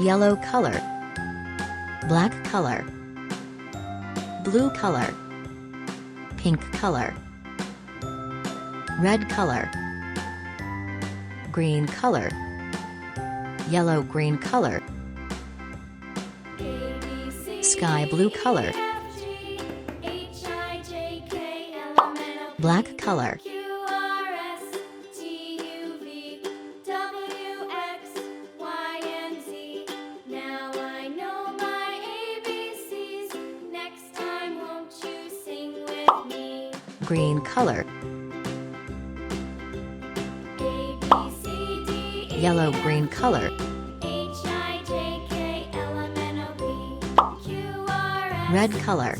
yellow color, black color, blue color, pink color, red color, green color, yellow-green color, sky blue color, black color, green color, yellow-green color, red color.